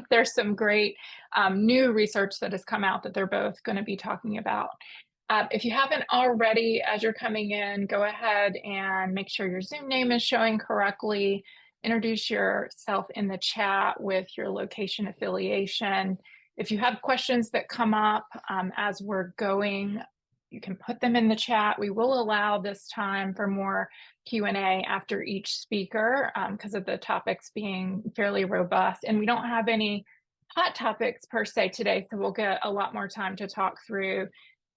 there's some great new research that has come out that they're both going to be talking about. If you haven't already, as you're coming in, go ahead and make sure your Zoom name is showing correctly. Introduce yourself in the chat with your location affiliation. If you have questions that come up as we're going, you can put them in the chat. We will allow this time for more Q&A after each speaker because of the topics being fairly robust. And we don't have any hot topics per se today, so we'll get a lot more time to talk through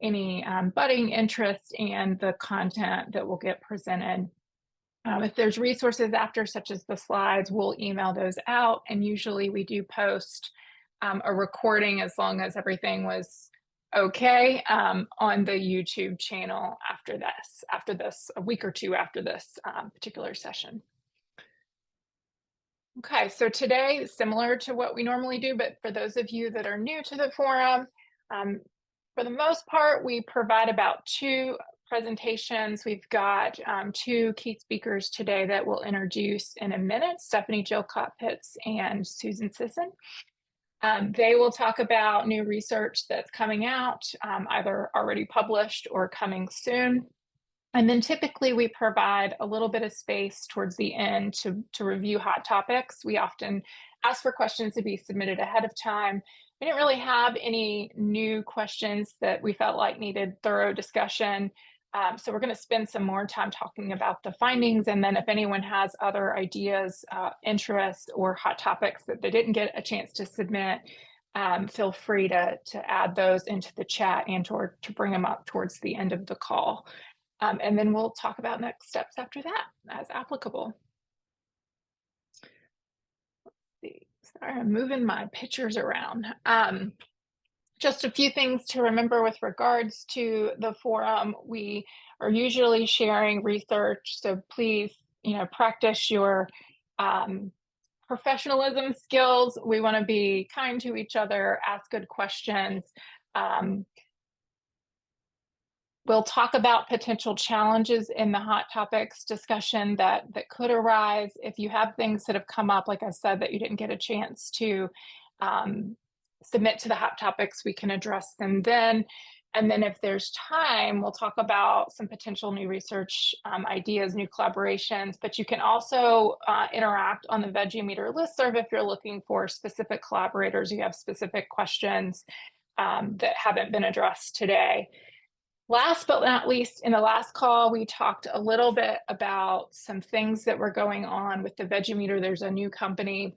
any budding interest and the content that will get presented. If there's resources after, such as the slides, we'll email those out. And usually we do post a recording as long as everything was okay on the YouTube channel after this, a week or two after this particular session. Okay, so today, similar to what we normally do, but for those of you that are new to the forum, for the most part, we provide about 2 presentations. We've got 2 key speakers today that we'll introduce in a minute, Stephanie Jill-Pitts and Susan Sisson. They will talk about new research that's coming out, either already published or coming soon. And then typically we provide a little bit of space towards the end to review hot topics. We often ask for questions to be submitted ahead of time. We didn't really have any new questions that we felt like needed thorough discussion. So we're going to spend some more time talking about the findings. And then if anyone has other ideas, interests, or hot topics that they didn't get a chance to submit, feel free to add those into the chat and to bring them up towards the end of the call. And then we'll talk about next steps after that as applicable. Let's see. Sorry, I'm moving my pictures around. Just a few things to remember with regards to the forum. We are usually sharing research, so please, practice your professionalism skills. We want to be kind to each other, ask good questions. We'll talk about potential challenges in the hot topics discussion that could arise. If you have things that have come up, like I said, that you didn't get a chance to submit to the hot topics, we can address them then. And then if there's time, we'll talk about some potential new research ideas, new collaborations, but you can also interact on the Veggie Meter listserv if you're looking for specific collaborators, you have specific questions that haven't been addressed today. Last but not least, in the last call, we talked a little bit about some things that were going on with the Veggie Meter. There's a new company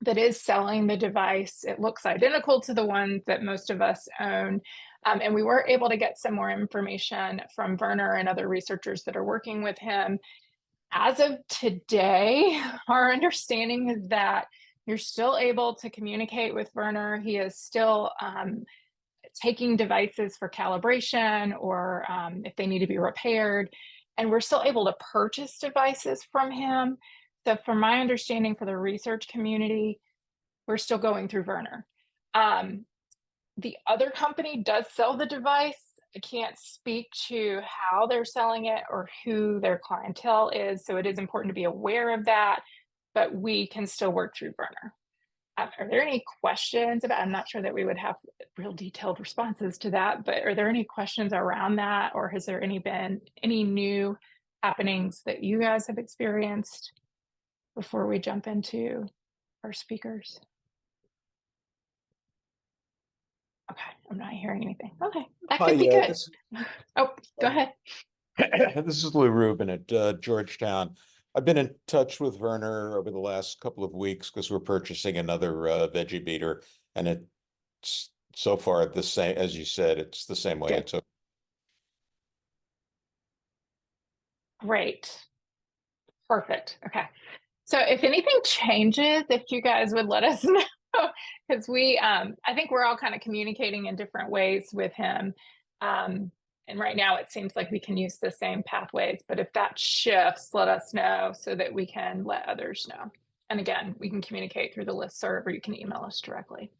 that is selling the device. It looks identical to the one that most of us own. And we were able to get some more information from Werner and other researchers that are working with him. As of today, our understanding is that you're still able to communicate with Werner. He is still taking devices for calibration or if they need to be repaired. And we're still able to purchase devices from him. So from my understanding for the research community, we're still going through Werner. The other company does sell the device. I can't speak to how they're selling it or who their clientele is. So it is important to be aware of that, but we can still work through Werner. Are there any questions about, I'm not sure that we would have real detailed responses to that, but are there any questions around that? Or has there been any new happenings that you guys have experienced before we jump into our speakers? Okay, I'm not hearing anything. Okay, that could be good. Oh, go ahead. This is Lou Rubin at Georgetown. I've been in touch with Werner over the last couple of weeks because we're purchasing another Veggie Beater, and it's so far the same, as you said, it's the same way. It's okay. Great. Perfect. Okay. So if anything changes, if you guys would let us know, because I think we're all kind of communicating in different ways with him. And right now it seems like we can use the same pathways, but if that shifts, let us know so that we can let others know. And again, we can communicate through the listserv or you can email us directly.